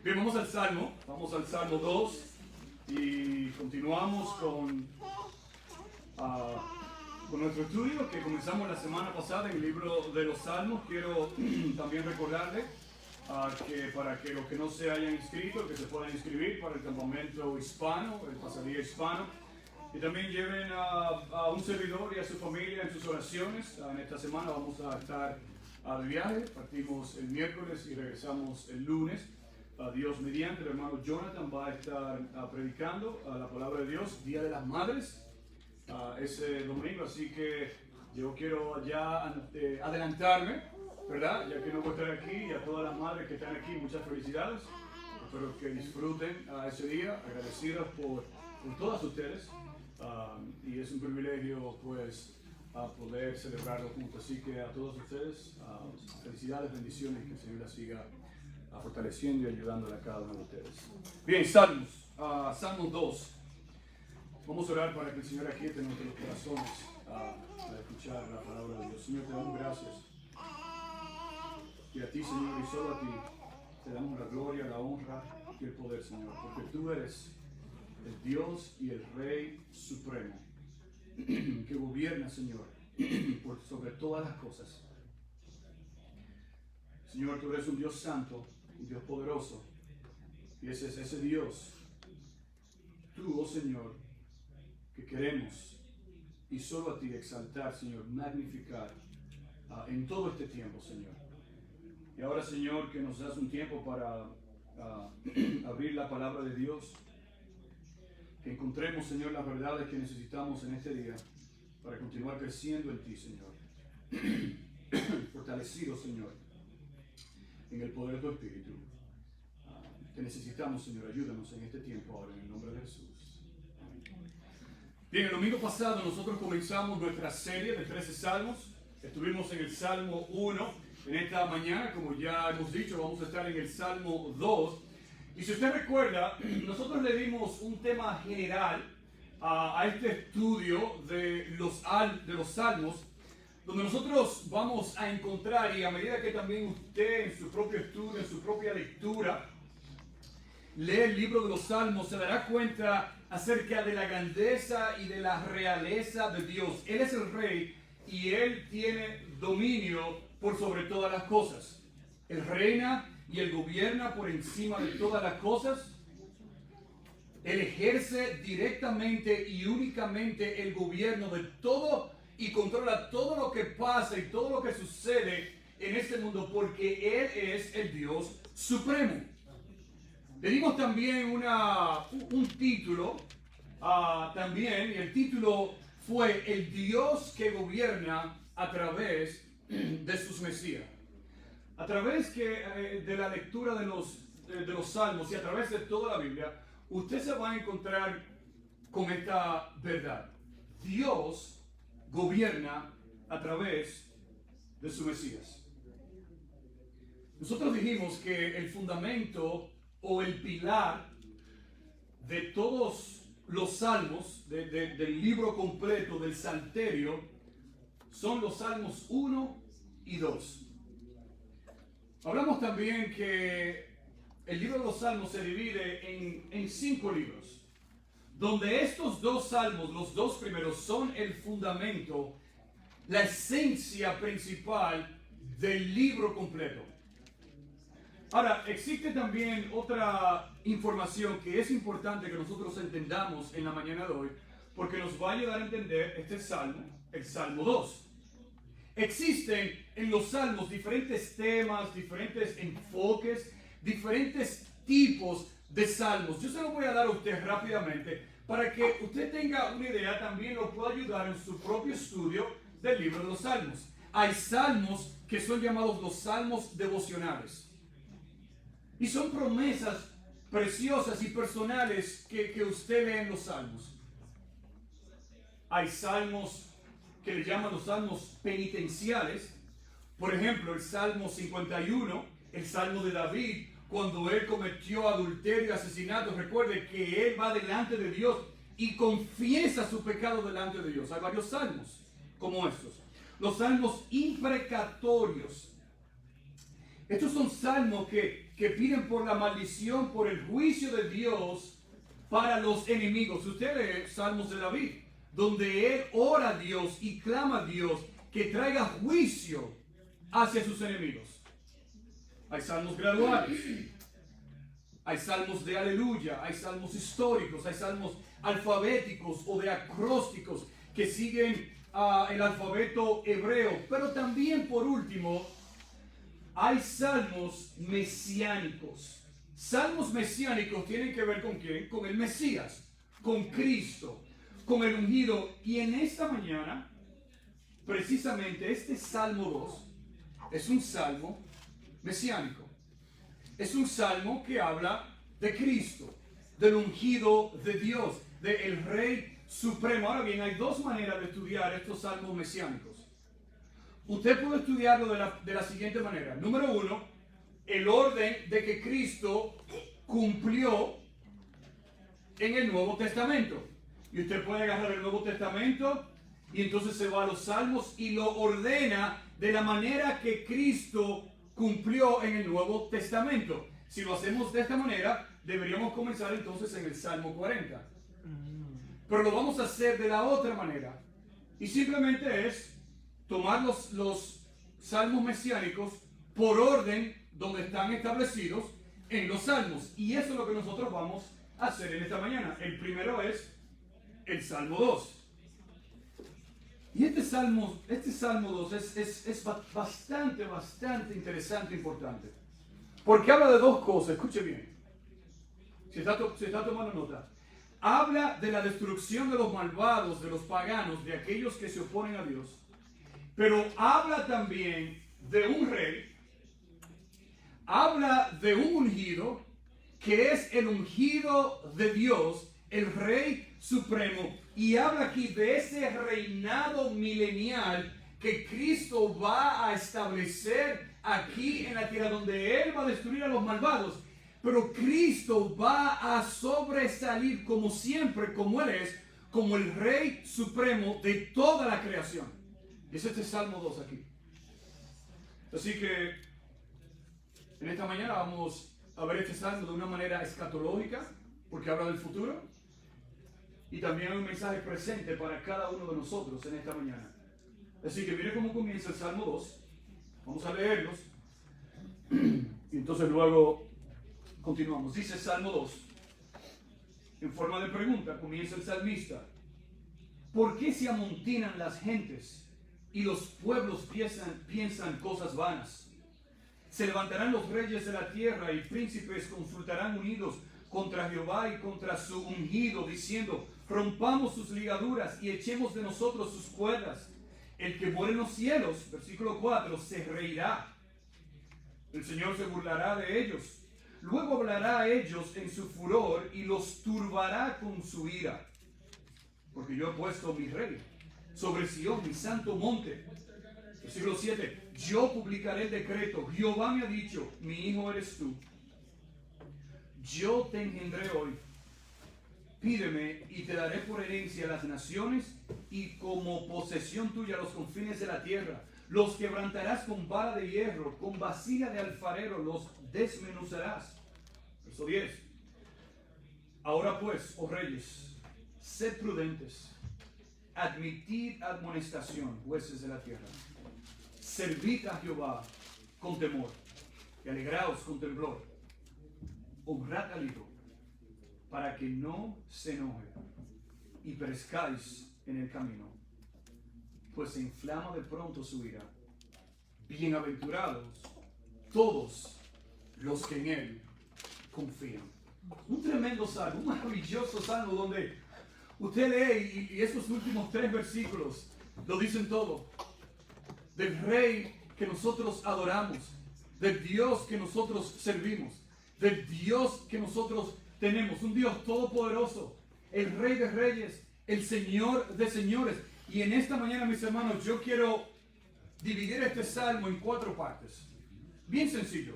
Bien, vamos al Salmo 2 y continuamos con nuestro estudio que comenzamos la semana pasada en el libro de los Salmos. Quiero también recordarles que para que los que no se hayan inscrito, que se puedan inscribir para el campamento hispano, el pasadía hispano, y también lleven a un servidor y a su familia en sus oraciones. En esta semana vamos a estar de viaje, partimos el miércoles y regresamos el lunes. Dios mediante, el hermano Jonathan va a estar predicando la palabra de Dios, Día de las Madres, ese domingo, así que yo quiero ya adelantarme, ¿verdad? Ya que no voy a estar aquí, y a todas las madres que están aquí, muchas felicidades. Espero que disfruten ese día, agradecidos por todas ustedes, y es un privilegio pues poder celebrarlo juntos. Así que a todos ustedes, felicidades, bendiciones, que el Señor las siga fortaleciendo y ayudándole a cada uno de ustedes. Bien, Salmos 2. Vamos a orar para que el Señor aquiete nuestros corazones para escuchar la palabra de Dios. Señor, te damos gracias. Y a ti, Señor, y solo a ti, te damos la gloria, la honra y el poder, Señor, porque tú eres el Dios y el Rey Supremo, que gobierna, Señor, sobre todas las cosas. Señor, tú eres un Dios santo, un Dios poderoso, y ese es ese Dios, tú, oh Señor, que queremos, y solo a ti exaltar, Señor, magnificar en todo este tiempo, Señor. Y ahora, Señor, que nos das un tiempo para abrir la palabra de Dios, que encontremos, Señor, las verdades que necesitamos en este día para continuar creciendo en ti, Señor. Fortalecido, Señor, en el poder de tu Espíritu. Te necesitamos, Señor, ayúdanos en este tiempo ahora, en el nombre de Jesús. Amén. Bien, el domingo pasado nosotros comenzamos nuestra serie de 13 salmos. Estuvimos en el Salmo 1. En esta mañana, como ya hemos dicho, vamos a estar en el Salmo 2. Y si usted recuerda, nosotros le dimos un tema general a este estudio de los salmos, donde nosotros vamos a encontrar, y a medida que también usted en su propio estudio, en su propia lectura, lee el libro de los Salmos, se dará cuenta acerca de la grandeza y de la realeza de Dios. Él es el Rey y Él tiene dominio por sobre todas las cosas. Él reina y Él gobierna por encima de todas las cosas. Él ejerce directamente y únicamente el gobierno de todo y controla todo lo que pasa y todo lo que sucede en este mundo, porque Él es el Dios supremo. Le dimos también un título, también, y el título fue El Dios que gobierna a través de sus Mesías. A través de la lectura de los Salmos y a través de toda la Biblia, usted se va a encontrar con esta verdad. Dios gobierna a través de su Mesías. Nosotros dijimos que el fundamento o el pilar de todos los salmos, del libro completo, del Salterio, son los Salmos 1 y 2. Hablamos también que el libro de los Salmos se divide en 5 libros, donde estos 2 salmos, los 2 primeros, son el fundamento, la esencia principal del libro completo. Ahora, existe también otra información que es importante que nosotros entendamos en la mañana de hoy, porque nos va a ayudar a entender este salmo, el Salmo 2. Existen en los salmos diferentes temas, diferentes enfoques, diferentes tipos de salmos. Yo se lo voy a dar a usted rápidamente para que usted tenga una idea, también lo pueda ayudar en su propio estudio del libro de los salmos. Hay salmos que son llamados los salmos devocionales. Y son promesas preciosas y personales que usted lee en los salmos. Hay salmos que le llaman los salmos penitenciales. Por ejemplo, el Salmo 51, el Salmo de David, cuando él cometió adulterio y asesinato. Recuerde que él va delante de Dios y confiesa su pecado delante de Dios. Hay varios salmos como estos. Los salmos imprecatorios. Estos son salmos que piden por la maldición, por el juicio de Dios para los enemigos. Usted lee Salmos de David, donde él ora a Dios y clama a Dios que traiga juicio hacia sus enemigos. Hay salmos graduales, hay salmos de aleluya, hay salmos históricos, hay salmos alfabéticos o de acrósticos que siguen el alfabeto hebreo. Pero también, por último, hay salmos mesiánicos. Salmos mesiánicos tienen que ver con quién? Con el Mesías, con Cristo, con el ungido. Y en esta mañana, precisamente este Salmo 2 es un salmo mesiánico. Es un salmo que habla de Cristo, del ungido de Dios, del Rey Supremo. Ahora bien, hay dos maneras de estudiar estos salmos mesiánicos. Usted puede estudiarlo de la siguiente manera. Número uno, el orden de que Cristo cumplió en el Nuevo Testamento. Y usted puede agarrar el Nuevo Testamento y entonces se va a los salmos y lo ordena de la manera que Cristo cumplió en el Nuevo Testamento. Si lo hacemos de esta manera, deberíamos comenzar entonces en el Salmo 40. Pero lo vamos a hacer de la otra manera. Y simplemente es tomar los salmos mesiánicos por orden donde están establecidos en los salmos. Y eso es lo que nosotros vamos a hacer en esta mañana. El primero es el Salmo 2. Y este Salmo 2 es bastante interesante e importante. Porque habla de dos cosas, escuche bien. Se está tomando nota. Habla de la destrucción de los malvados, de los paganos, de aquellos que se oponen a Dios. Pero habla también de un rey. Habla de un ungido, que es el ungido de Dios, el Rey Supremo. Y habla aquí de ese reinado milenial que Cristo va a establecer aquí en la tierra, donde Él va a destruir a los malvados. Pero Cristo va a sobresalir como siempre, como Él es, como el Rey Supremo de toda la creación. Es este Salmo 2 aquí. Así que en esta mañana vamos a ver este salmo de una manera escatológica, porque habla del futuro. Y también hay un mensaje presente para cada uno de nosotros en esta mañana. Así que mire cómo comienza el Salmo 2. Vamos a leerlos. Y entonces luego continuamos. Dice Salmo 2. En forma de pregunta comienza el salmista. ¿Por qué se amontinan las gentes y los pueblos piensan cosas vanas? Se levantarán los reyes de la tierra y príncipes consultarán unidos contra Jehová y contra su ungido, diciendo: rompamos sus ligaduras y echemos de nosotros sus cuerdas. El que mora en los cielos, versículo 4, se reirá. El Señor se burlará de ellos. Luego hablará a ellos en su furor y los turbará con su ira. Porque yo he puesto mi rey sobre Sión, mi santo monte. Versículo 7, yo publicaré el decreto. Jehová me ha dicho: mi hijo eres tú. Yo te engendré hoy. Pídeme y te daré por herencia las naciones y como posesión tuya los confines de la tierra. Los quebrantarás con vara de hierro, con vasija de alfarero los desmenuzarás. Verso 10. Ahora pues, oh reyes, sed prudentes, admitid admonestación, jueces de la tierra. Servid a Jehová con temor y alegraos con temblor. Honrad al Hijo, para que no se enoje y perezcáis en el camino, pues se inflama de pronto su ira. Bienaventurados todos los que en Él confían. Un tremendo salmo, un maravilloso salmo donde usted lee y esos últimos 3 versículos lo dicen todo. Del Rey que nosotros adoramos, del Dios que nosotros servimos, del Dios que nosotros tenemos, un Dios todopoderoso, el Rey de Reyes, el Señor de Señores. Y en esta mañana, mis hermanos, yo quiero dividir este salmo en 4 partes. Bien sencillo.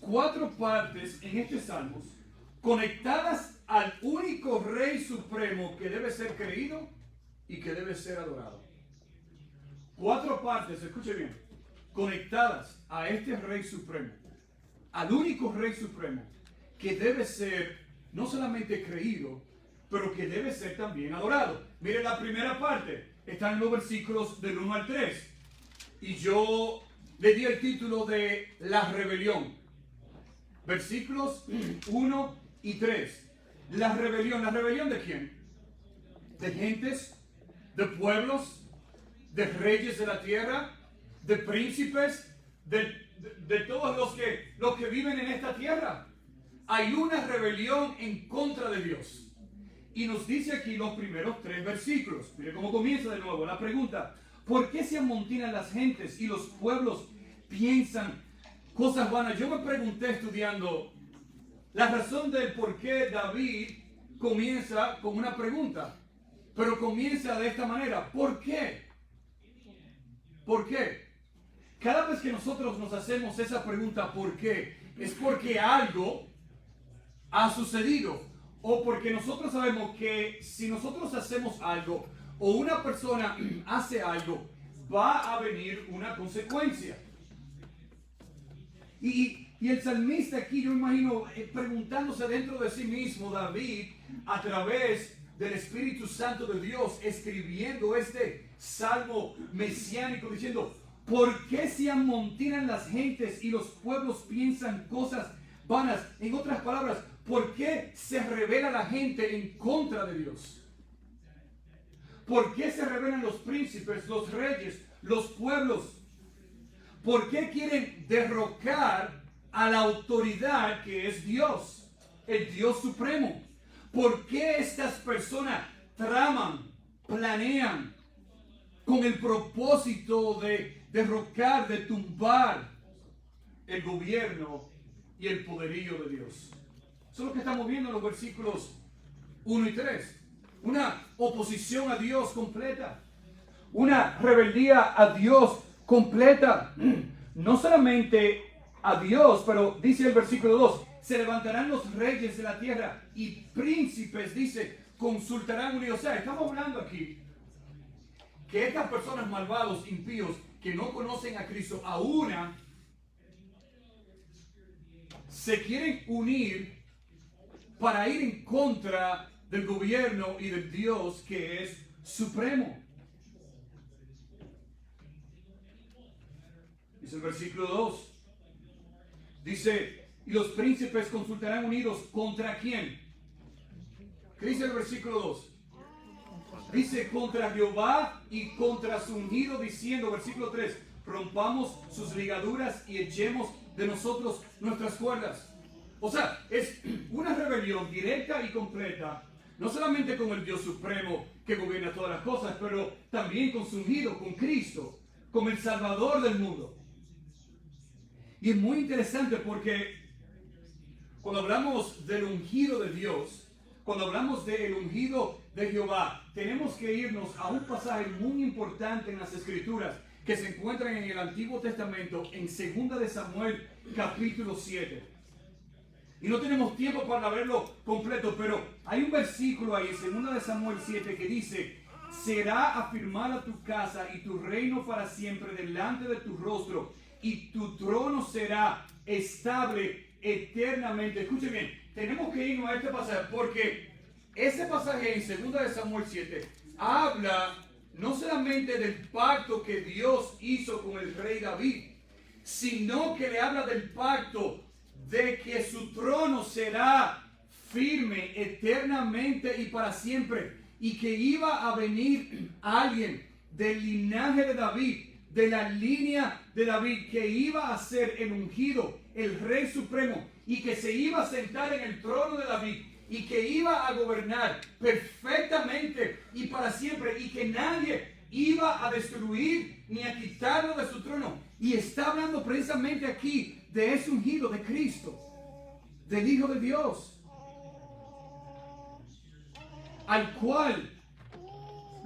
4 partes en este salmo conectadas al único Rey Supremo que debe ser creído y que debe ser adorado. 4 partes, escuche bien, conectadas a este Rey Supremo, al único Rey Supremo que debe ser no solamente creído, pero que debe ser también adorado. Mire la primera parte, está en los versículos del 1 al 3. Y yo le di el título de La Rebelión. Versículos 1 y 3. ¿La rebelión de quién? De gentes, de pueblos, de reyes de la tierra, de príncipes, de todos los que viven en esta tierra. Hay una rebelión en contra de Dios. Y nos dice aquí los primeros 3 versículos. Mire cómo comienza de nuevo la pregunta. ¿Por qué se amontinan las gentes y los pueblos piensan cosas vanas? Yo me pregunté estudiando la razón del por qué David comienza con una pregunta. Pero comienza de esta manera. ¿Por qué? ¿Por qué? Cada vez que nosotros nos hacemos esa pregunta, ¿por qué? Es porque algo ha sucedido. O porque nosotros sabemos que si nosotros hacemos algo o una persona hace algo, va a venir una consecuencia. Y el salmista aquí, yo imagino, preguntándose dentro de sí mismo, David, a través del Espíritu Santo de Dios, escribiendo este salmo mesiánico, diciendo, ¿por qué se amontinan las gentes y los pueblos piensan cosas vanas? En otras palabras, ¿por qué se rebela la gente en contra de Dios? ¿Por qué se rebelan los príncipes, los reyes, los pueblos? ¿Por qué quieren derrocar a la autoridad que es Dios, el Dios supremo? ¿Por qué estas personas traman, planean con el propósito de derrocar, de tumbar el gobierno y el poderío de Dios? Eso es lo que estamos viendo en los versículos 1 y 3. Una oposición a Dios completa. Una rebeldía a Dios completa. No solamente a Dios, pero dice el versículo 2, se levantarán los reyes de la tierra y príncipes, dice, consultarán unidos. O sea, estamos hablando aquí que estas personas malvados, impíos, que no conocen a Cristo, a una se quieren unir para ir en contra del gobierno y del Dios que es supremo. Dice el versículo 2. Dice, y los príncipes consultarán unidos ¿contra quién? ¿Qué dice el versículo 2? Dice, contra Jehová y contra su ungido, diciendo, versículo 3, rompamos sus ligaduras y echemos de nosotros nuestras cuerdas. O sea, es una rebelión directa y completa, no solamente con el Dios supremo que gobierna todas las cosas, pero también con su ungido, con Cristo, como el Salvador del mundo. Y es muy interesante porque cuando hablamos del ungido de Dios, cuando hablamos del ungido de Jehová, tenemos que irnos a un pasaje muy importante en las Escrituras que se encuentran en el Antiguo Testamento, en 2 de Samuel, capítulo 7. Y no tenemos tiempo para verlo completo, pero hay un versículo ahí, 2 de Samuel 7, que dice, será afirmada tu casa y tu reino para siempre delante de tu rostro, y tu trono será estable eternamente. Escuchen bien, tenemos que irnos a este pasaje, porque ese pasaje en 2 de Samuel 7 habla no solamente del pacto que Dios hizo con el rey David, sino que le habla del pacto de que su trono será firme eternamente y para siempre, y que iba a venir alguien del linaje de David, de la línea de David, que iba a ser el ungido, el rey supremo, y que se iba a sentar en el trono de David, y que iba a gobernar perfectamente y para siempre, y que nadie iba a destruir ni a quitarlo de su trono. Y está hablando precisamente aquí de ese ungido de Cristo, del Hijo de Dios, al cual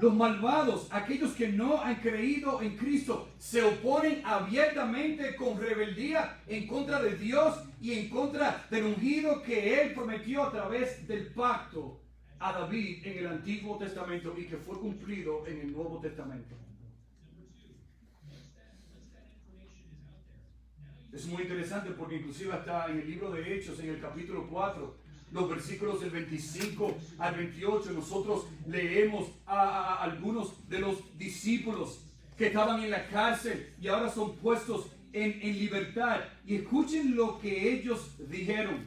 los malvados, aquellos que no han creído en Cristo, se oponen abiertamente con rebeldía en contra de Dios y en contra del ungido que Él prometió a través del pacto a David en el Antiguo Testamento y que fue cumplido en el Nuevo Testamento. Es muy interesante porque inclusive está en el libro de Hechos, en el capítulo 4, los versículos del 25 al 28, nosotros leemos a algunos de los discípulos que estaban en la cárcel y ahora son puestos en libertad. Y escuchen lo que ellos dijeron.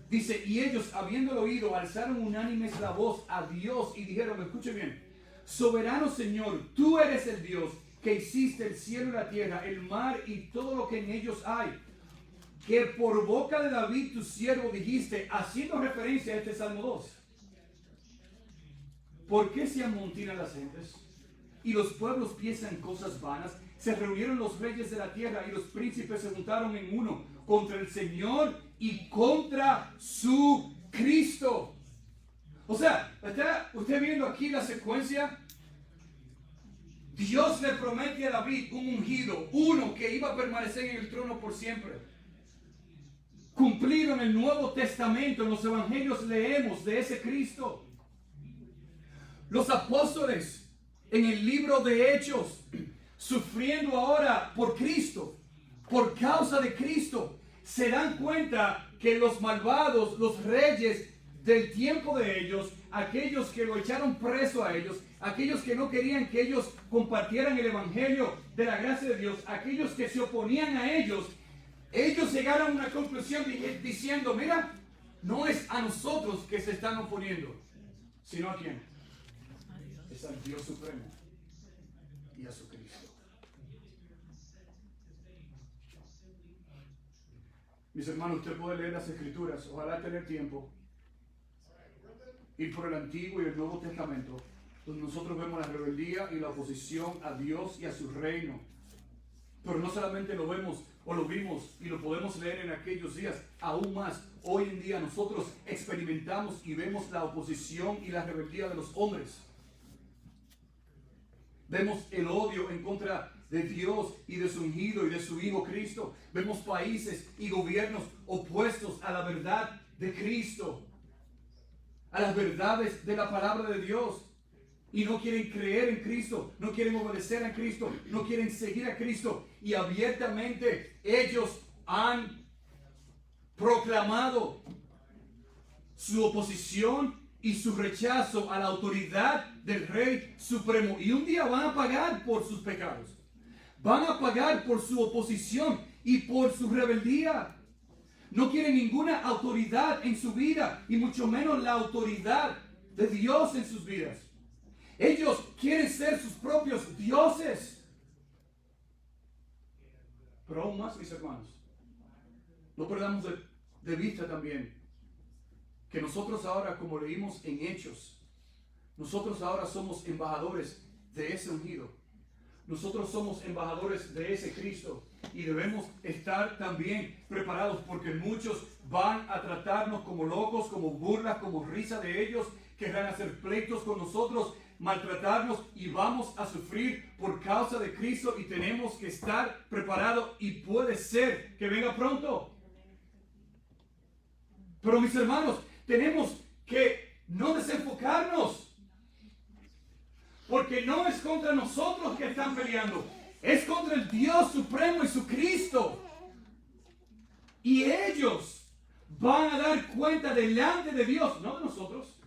Dice, y ellos, habiéndolo oído, alzaron unánimes la voz a Dios y dijeron, escuchen bien, soberano Señor, tú eres el Dios que hiciste el cielo y la tierra, el mar y todo lo que en ellos hay, que por boca de David tu siervo dijiste, haciendo referencia a este Salmo 2. ¿Por qué se amontinan las gentes y los pueblos piensan cosas vanas? Se reunieron los reyes de la tierra y los príncipes se juntaron en uno contra el Señor y contra su Cristo. O sea, ¿está usted viendo aquí la secuencia? Dios le promete a David un ungido, uno que iba a permanecer en el trono por siempre. Cumplido en el Nuevo Testamento, en los evangelios leemos de ese Cristo. Los apóstoles en el libro de Hechos, sufriendo ahora por Cristo, por causa de Cristo, se dan cuenta que los malvados, los reyes del tiempo de ellos, aquellos que lo echaron preso a ellos, aquellos que no querían que ellos compartieran el evangelio de la gracia de Dios, aquellos que se oponían a ellos llegaron a una conclusión diciendo, mira, no es a nosotros que se están oponiendo, sino a quién. Es al Dios supremo y a su Cristo. Mis hermanos, usted puede leer las Escrituras, ojalá tener tiempo, ir por el Antiguo y el Nuevo Testamento, donde nosotros vemos la rebeldía y la oposición a Dios y a su reino. Pero no solamente lo vemos o lo vimos y lo podemos leer en aquellos días, aún más, hoy en día nosotros experimentamos y vemos la oposición y la rebeldía de los hombres. Vemos el odio en contra de Dios y de su ungido y de su Hijo Cristo. Vemos países y gobiernos opuestos a la verdad de Cristo, a las verdades de la palabra de Dios. Y no quieren creer en Cristo, no quieren obedecer a Cristo, no quieren seguir a Cristo. Y abiertamente ellos han proclamado su oposición y su rechazo a la autoridad del Rey Supremo. Y un día van a pagar por sus pecados. Van a pagar por su oposición y por su rebeldía. No quieren ninguna autoridad en su vida y mucho menos la autoridad de Dios en sus vidas. Ellos quieren ser sus propios dioses. Pero aún más, mis hermanos, no perdamos de vista también que nosotros ahora, como leímos en Hechos, nosotros ahora somos embajadores de ese ungido. Nosotros somos embajadores de ese Cristo y debemos estar también preparados porque muchos van a tratarnos como locos, como burlas, como risa de ellos, querrán hacer pleitos con nosotros, maltratarnos y vamos a sufrir por causa de Cristo y tenemos que estar preparados y puede ser que venga pronto. Pero mis hermanos, tenemos que no desenfocarnos. Porque no es contra nosotros que están peleando, es contra el Dios Supremo y su Cristo. Y ellos van a dar cuenta delante de Dios, no de nosotros.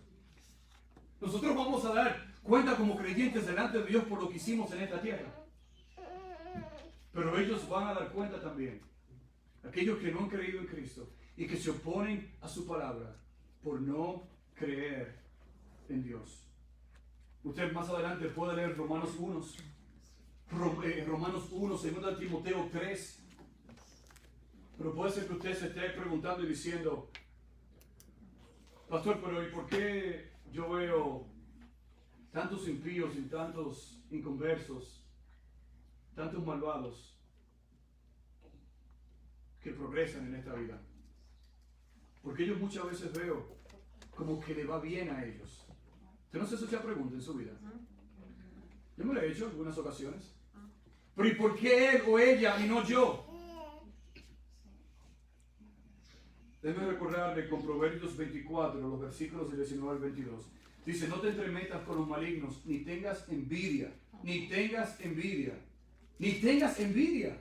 Nosotros vamos a dar cuenta como creyentes delante de Dios por lo que hicimos en esta tierra. Pero ellos van a dar cuenta también, aquellos que no han creído en Cristo y que se oponen a su palabra por no creer en Dios. Usted más adelante puede leer Romanos 1, Romanos 1, 2 Timoteo 3. Pero puede ser que usted se esté preguntando y diciendo, pastor, pero ¿y por qué yo veo tantos impíos y tantos inconversos, tantos malvados que progresan en esta vida? Porque ellos muchas veces veo como que le va bien a ellos. ¿Usted no se hace esa pregunta en su vida? Yo me lo he hecho en algunas ocasiones. Pero ¿y por qué él o ella y no yo? Déjeme recordarle con Proverbios 24, los versículos del 19 al 22. Dice, no te entremetas con los malignos, ni tengas envidia, ni tengas envidia, ni tengas envidia.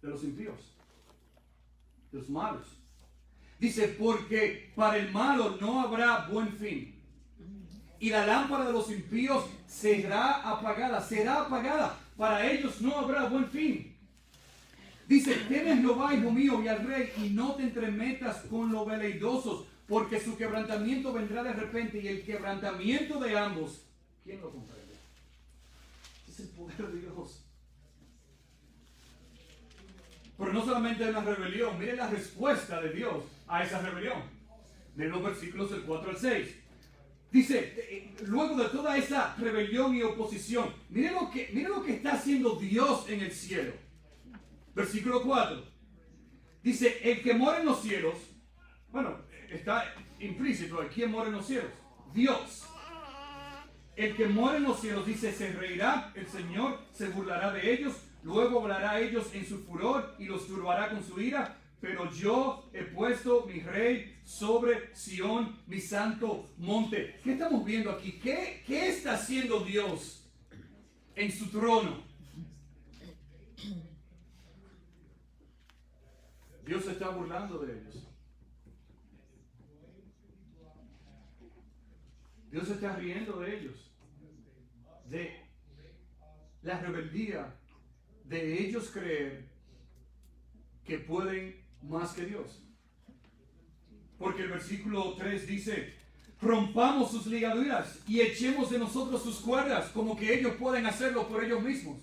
de los impíos, de los malos. Dice, porque para el malo no habrá buen fin. Y la lámpara de los impíos será apagada. Para ellos no habrá buen fin. Dice, teme a Jehová, hijo mío, y al rey, y no te entremetas con los veleidosos, porque su quebrantamiento vendrá de repente, y el quebrantamiento de ambos, ¿quién lo comprende? Es el poder de Dios. Pero no solamente es una rebelión, miren la respuesta de Dios a esa rebelión. Miren los versículos del 4 al 6. Dice, luego de toda esa rebelión y oposición, miren lo que está haciendo Dios en el cielo. Versículo 4. Dice, el que mora en los cielos, bueno, está implícito, ¿el quién mora en los cielos? Dios. El que mora en los cielos, dice, se reirá, el Señor se burlará de ellos, luego hablará a ellos en su furor y los turbará con su ira. Pero yo he puesto mi rey sobre Sión, mi santo monte. ¿Qué estamos viendo aquí? ¿Qué está haciendo Dios en su trono? Dios se está burlando de ellos. Dios se está riendo de ellos. De la rebeldía de ellos creer que pueden más que Dios. Porque el versículo 3 dice, rompamos sus ligaduras y echemos de nosotros sus cuerdas, como que ellos pueden hacerlo por ellos mismos.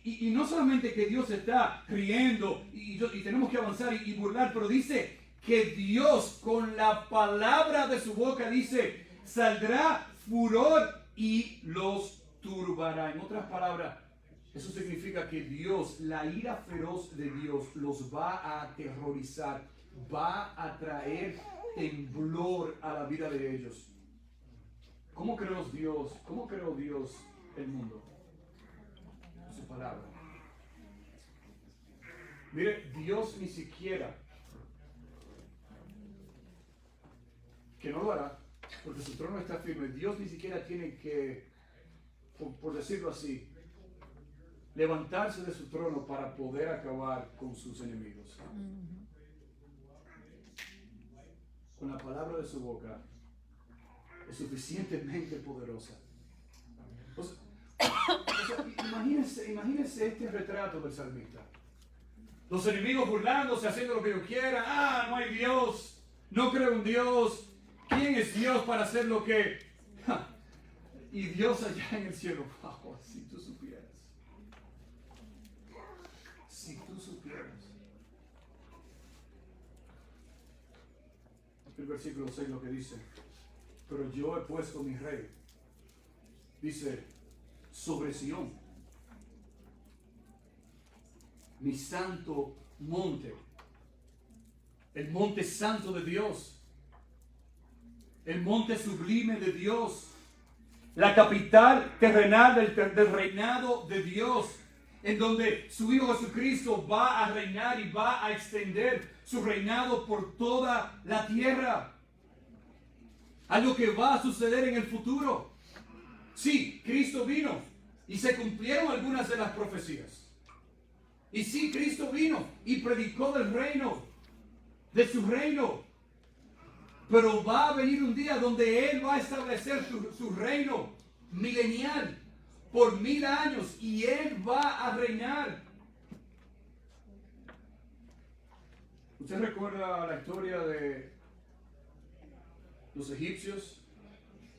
Y no solamente que Dios está riendo y tenemos que avanzar y burlar, pero dice que Dios con la palabra de su boca dice, saldrá furor y los turbará. En otras palabras, eso significa que Dios, la ira feroz de Dios, los va a aterrorizar, va a traer temblor a la vida de ellos. ¿Cómo creó Dios el mundo? Su palabra. Mire, Dios ni siquiera, que no lo hará, porque su trono está firme, Dios ni siquiera tiene que, por decirlo así, levantarse de su trono para poder acabar con sus enemigos. Con la palabra de su boca es suficientemente poderosa. O sea, imagínense este retrato del salmista. Los enemigos burlándose, haciendo lo que yo quiera. Ah, no hay Dios. No creo en Dios. ¿Quién es Dios para hacer lo que? Y Dios allá en el cielo. Wow, si tú supieras. Si tú supieras. El versículo 6 lo que dice. Pero yo he puesto mi rey. Dice, sobre Sión, mi santo monte, el monte santo de Dios, el monte sublime de Dios, la capital terrenal del reinado de Dios, en donde su Hijo Jesucristo va a reinar y va a extender su reinado por toda la tierra. Algo que va a suceder en el futuro. Sí, Cristo vino y se cumplieron algunas de las profecías. Y sí, Cristo vino y predicó del reino, de su reino. Pero va a venir un día donde Él va a establecer su reino milenial por 1000 años y Él va a reinar. ¿Usted recuerda la historia de los egipcios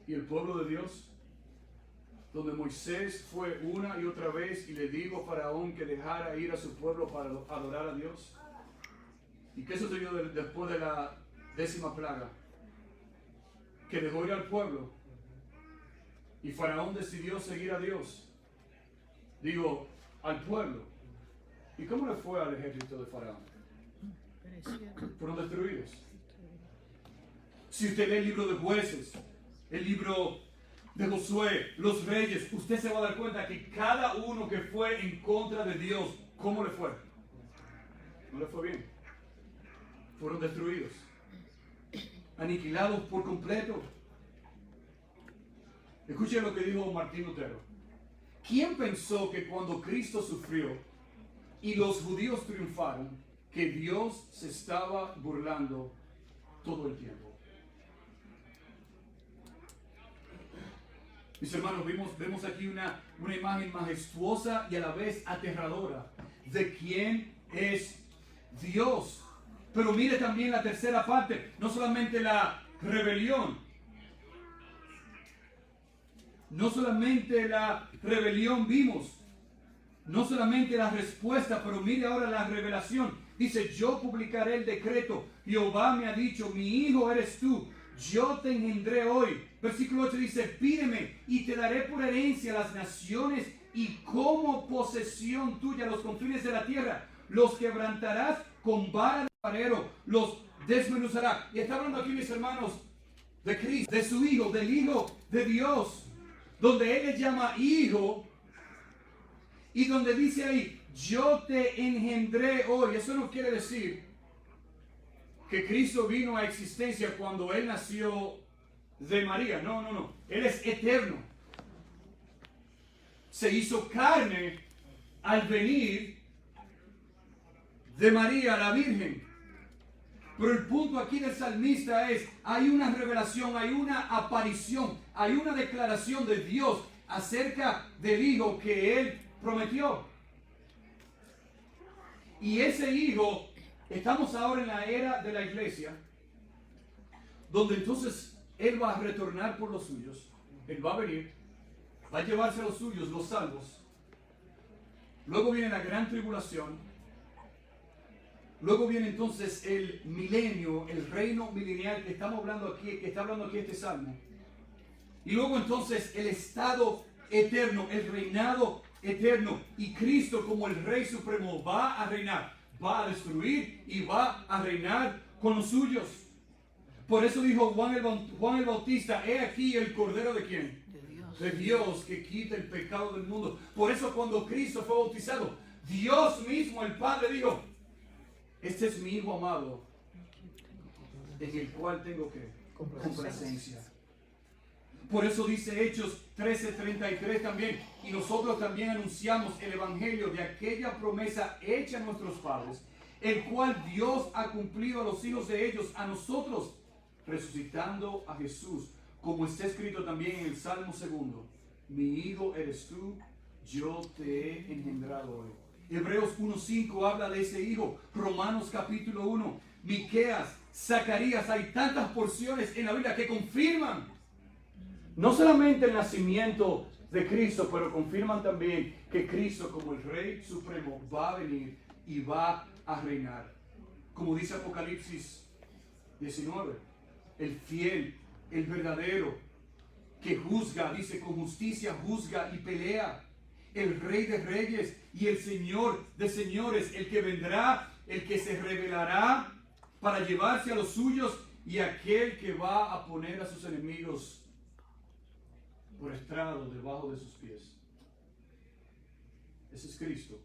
y el pueblo de Dios? Donde Moisés fue una y otra vez y le dijo a Faraón que dejara ir a su pueblo para adorar a Dios. ¿Y qué sucedió después de la 10ª plaga? Que dejó ir al pueblo y Faraón decidió seguir a Dios. Digo, al pueblo. ¿Y cómo le fue al ejército de Faraón? Fueron destruidos. Si usted lee el libro de Jueces, el libro de Josué, los reyes, usted se va a dar cuenta que cada uno que fue en contra de Dios, ¿cómo le fue? No le fue bien. Fueron destruidos, aniquilados por completo. Escuchen lo que dijo Martín Lutero. ¿Quién pensó que cuando Cristo sufrió y los judíos triunfaron, que Dios se estaba burlando todo el tiempo? Mis hermanos, vemos aquí una imagen majestuosa y a la vez aterradora de quién es Dios. Pero mire también la tercera parte, no solamente la rebelión. No solamente la rebelión vimos, no solamente la respuesta, pero mire ahora la revelación. Dice, yo publicaré el decreto. Jehová me ha dicho, mi hijo eres tú. Yo te engendré hoy. Versículo 8 dice, pídeme y te daré por herencia las naciones y como posesión tuya los confines de la tierra. Los quebrantarás con vara de alfarero, los desmenuzará. Y está hablando aquí, mis hermanos, de Cristo, de su Hijo, del Hijo de Dios, donde Él le llama hijo y donde dice ahí, yo te engendré hoy. Eso no quiere decir que Cristo vino a existencia cuando Él nació de María. No. Él es eterno. Se hizo carne al venir de María, la Virgen. Pero el punto aquí del salmista es, hay una revelación, hay una aparición, hay una declaración de Dios acerca del Hijo que Él prometió. Y ese Hijo, estamos ahora en la era de la iglesia, donde entonces Él va a retornar por los suyos, Él va a venir, va a llevarse a los suyos, los salvos. Luego viene la gran tribulación. Luego viene entonces el milenio, el reino milenial que estamos hablando aquí, que está hablando aquí este salmo. Y luego entonces el estado eterno, el reinado eterno. Y Cristo como el Rey Supremo va a reinar, va a destruir y va a reinar con los suyos. Por eso dijo Juan el Bautista, he aquí el Cordero de ¿quién? De Dios que quita el pecado del mundo. Por eso cuando Cristo fue bautizado, Dios mismo, el Padre, dijo, este es mi Hijo amado, en el cual tengo que complacencia. Por eso dice Hechos 13:33 también, y nosotros también anunciamos el evangelio de aquella promesa hecha a nuestros padres, el cual Dios ha cumplido a los hijos de ellos, a nosotros, resucitando a Jesús, como está escrito también en el Salmo 2, mi hijo eres tú, yo te he engendrado hoy. Hebreos 1:5 habla de ese hijo. Romanos capítulo 1, Miqueas, Zacarías, hay tantas porciones en la Biblia que confirman no solamente el nacimiento de Cristo, pero confirman también que Cristo como el Rey Supremo va a venir y va a reinar. Como dice Apocalipsis 19, el fiel, el verdadero, que juzga, dice, con justicia juzga y pelea. El Rey de Reyes y el Señor de Señores, el que vendrá, el que se revelará para llevarse a los suyos y aquel que va a poner a sus enemigos por estrado debajo de sus pies. Ese es Cristo,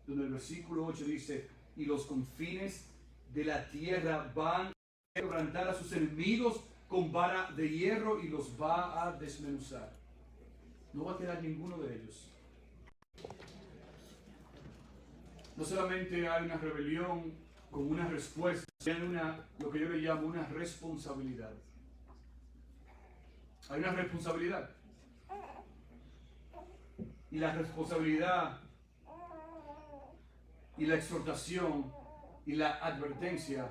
donde el versículo 8 dice, y los confines de la tierra van a quebrantar a sus enemigos con vara de hierro y los va a desmenuzar. No va a quedar ninguno de ellos. No solamente hay una rebelión con una respuesta, hay lo que yo le llamo una responsabilidad. Hay una responsabilidad. Y la responsabilidad y la exhortación y la advertencia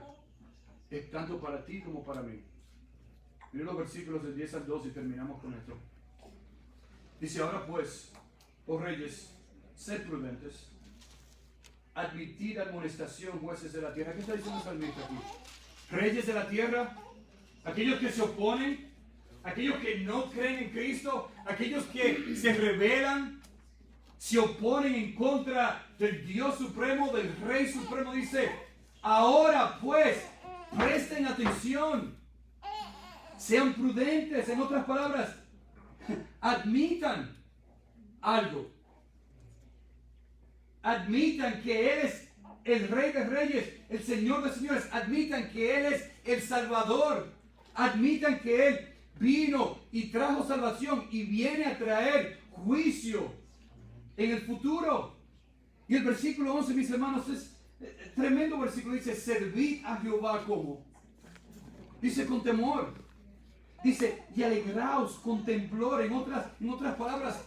es tanto para ti como para mí. Miren los versículos del 10 al 12 y terminamos con esto. Dice, ahora pues, oh reyes, sed prudentes, admitid amonestación, jueces de la tierra. ¿Qué está diciendo el salmista aquí? Reyes de la tierra, aquellos que se oponen, aquellos que no creen en Cristo, aquellos que se rebelan, se oponen en contra del Dios Supremo, del Rey Supremo. Dice, ahora pues, presten atención, sean prudentes. En otras palabras, admitan algo. Admitan que Él es el Rey de Reyes, el Señor de Señores. Admitan que Él es el Salvador. Admitan que Él vino y trajo salvación y viene a traer juicio en el futuro. Y el versículo 11, mis hermanos, es tremendo versículo. Dice, servid a Jehová como. Dice, con temor. Dice, y alegraos con temblor. En otras palabras,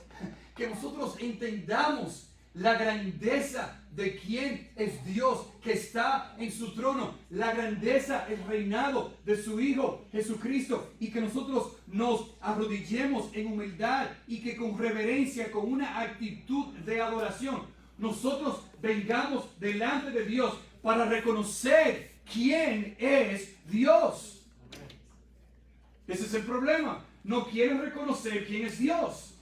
que nosotros entendamos la grandeza de quién es Dios que está en su trono, la grandeza, el reinado de su Hijo Jesucristo, y que nosotros nos arrodillemos en humildad y que con reverencia, con una actitud de adoración, nosotros vengamos delante de Dios para reconocer quién es Dios. Ese es el problema. No quieren reconocer quién es Dios.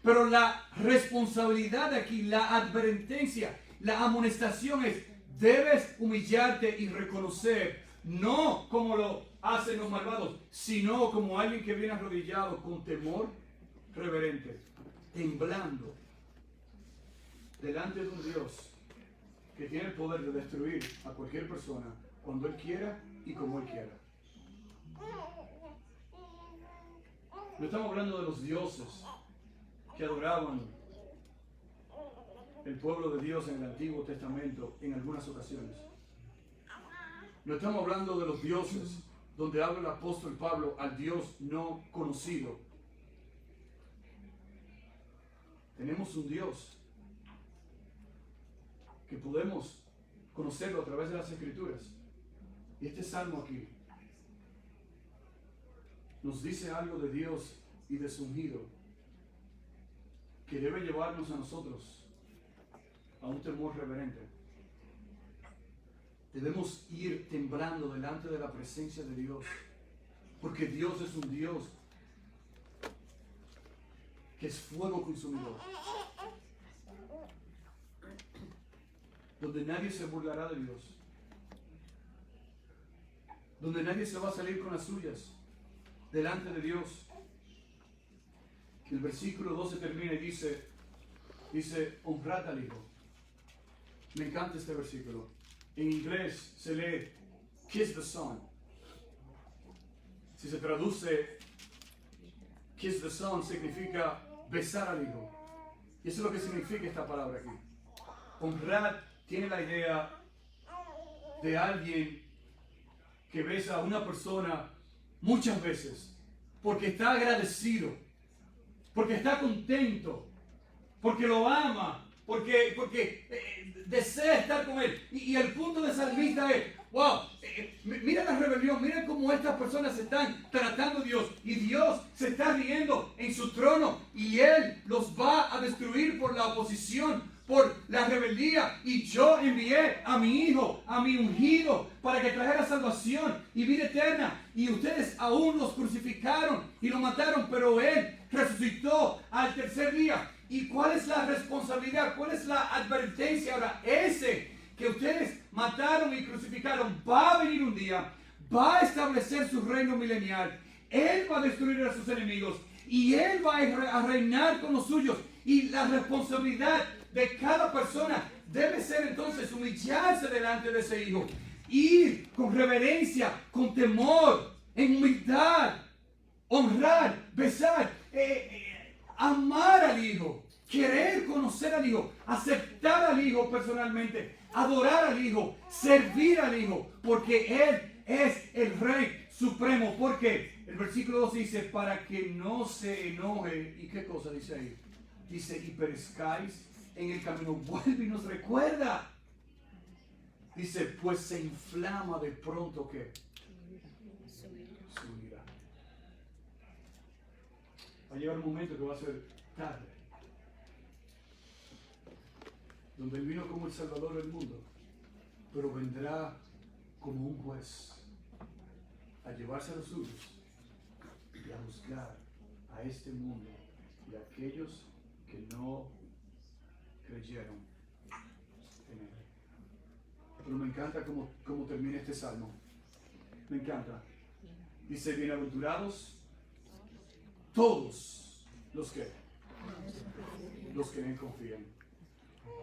Pero la responsabilidad aquí, la advertencia, la amonestación es, debes humillarte y reconocer, no como lo hacen los malvados, sino como alguien que viene arrodillado con temor reverente, temblando, delante de un Dios que tiene el poder de destruir a cualquier persona cuando Él quiera y como Él quiera. No estamos hablando de los dioses que adoraban el pueblo de Dios en el Antiguo Testamento en algunas ocasiones. No estamos hablando de los dioses donde habla el apóstol Pablo al Dios no conocido. Tenemos un Dios que podemos conocerlo a través de las Escrituras. Y este salmo aquí nos dice algo de Dios y de su ungido que debe llevarnos a nosotros a un temor reverente. Debemos ir temblando delante de la presencia de Dios, porque Dios es un Dios que es fuego consumidor, donde nadie se burlará de Dios, donde nadie se va a salir con las suyas delante de Dios. El versículo 12 termina y dice, honrad al Hijo. Me encanta este versículo. En inglés se lee, kiss the Son. Si se traduce, kiss the Son significa besar al Hijo. Y eso es lo que significa esta palabra aquí. Honrar tiene la idea de alguien que besa a una persona muchas veces porque está agradecido, porque está contento, porque lo ama, porque desea estar con Él. Y el punto de salmista es, wow, mira la rebelión, mira cómo estas personas están tratando a Dios. Y Dios se está riendo en su trono y Él los va a destruir por la oposición, por la rebeldía. Y yo envié a mi Hijo, a mi ungido, para que trajera salvación y vida eterna. Y ustedes aún los crucificaron y lo mataron, pero Él resucitó al tercer día. ¿Y cuál es la responsabilidad? ¿Cuál es la advertencia? Ahora, ese que ustedes mataron y crucificaron va a venir un día, va a establecer su reino milenial. Él va a destruir a sus enemigos y Él va a reinar con los suyos. Y la responsabilidad de cada persona debe ser entonces humillarse delante de ese Hijo, ir con reverencia, con temor, en humildad, honrar, besar, amar al Hijo, querer conocer al Hijo, aceptar al Hijo personalmente, adorar al Hijo, servir al Hijo, porque Él es el Rey Supremo. Porque el versículo 12 dice, para que no se enoje. ¿Y qué cosa dice ahí? Dice, y perezcáis en el camino. Vuelve y nos recuerda. Dice, pues se inflama de pronto que su ira. Va a llegar un momento que va a ser tarde, donde Él vino como el Salvador del mundo, pero vendrá como un juez a llevarse a los suyos y a juzgar a este mundo y a aquellos que no creyeron en Él. Pero me encanta cómo termina este salmo. Me encanta. Dice, bienaventurados todos los que en Él confían.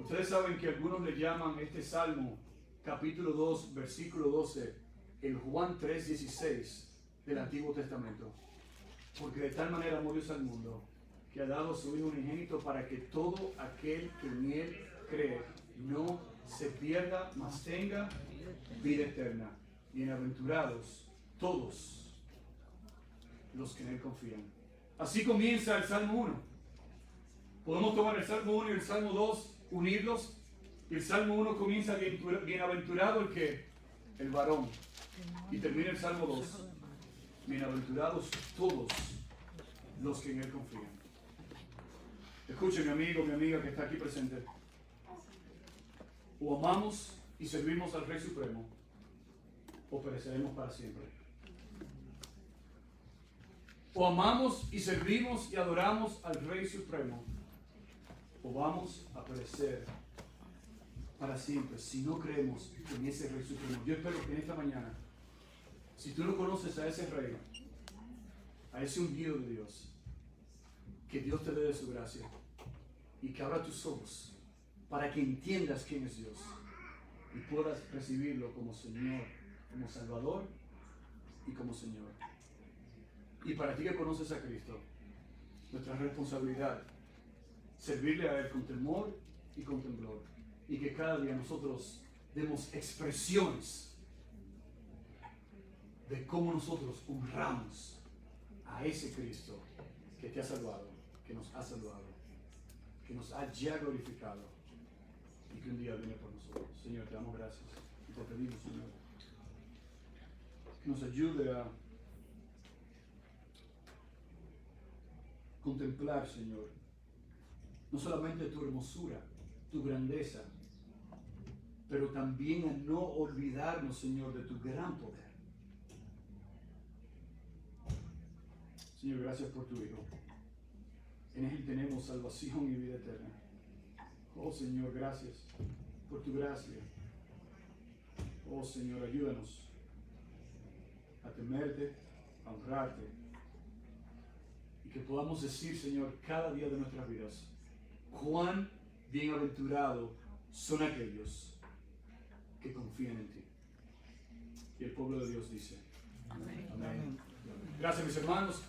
Ustedes saben que algunos le llaman este salmo, capítulo 2, versículo 12, el Juan 3:16 del Antiguo Testamento. Porque de tal manera amó Dios al mundo, que ha dado a su Hijo unigénito para que todo aquel que en Él cree no se pierda, mas tenga vida eterna. Bienaventurados todos los que en Él confían. Así comienza el Salmo 1. Podemos tomar el Salmo 1 y el Salmo 2, unirlos. Y el Salmo 1 comienza bienaventurado el que, el varón. Y termina el Salmo 2. Bienaventurados todos los que en Él confían. Escuche, mi amigo, mi amiga que está aquí presente. O amamos y servimos al Rey Supremo, o pereceremos para siempre. O amamos y servimos y adoramos al Rey Supremo, o vamos a perecer para siempre si no creemos en ese Rey Supremo. Yo espero que en esta mañana, si tú no conoces a ese Rey, a ese ungido de Dios, que Dios te dé de su gracia y que abra tus ojos para que entiendas quién es Dios y puedas recibirlo como Señor, como Salvador y como Señor. Y para ti que conoces a Cristo, nuestra responsabilidad, servirle a Él con temor y con temblor, y que cada día nosotros demos expresiones de cómo nosotros honramos a ese Cristo que te ha salvado, que nos ha salvado, que nos ha ya glorificado y que un día viene por nosotros. Señor, te damos gracias y te pedimos, Señor, que nos ayude a contemplar, Señor, no solamente tu hermosura, tu grandeza, pero también a no olvidarnos, Señor, de tu gran poder. Señor, gracias por tu Hijo. En Él tenemos salvación y vida eterna. Oh Señor, gracias por tu gracia. Oh Señor, ayúdanos a temerte, a honrarte, y que podamos decir, Señor, cada día de nuestras vidas, cuán bienaventurados son aquellos que confían en ti. Y el pueblo de Dios dice, amén. Amén. Gracias, mis hermanos.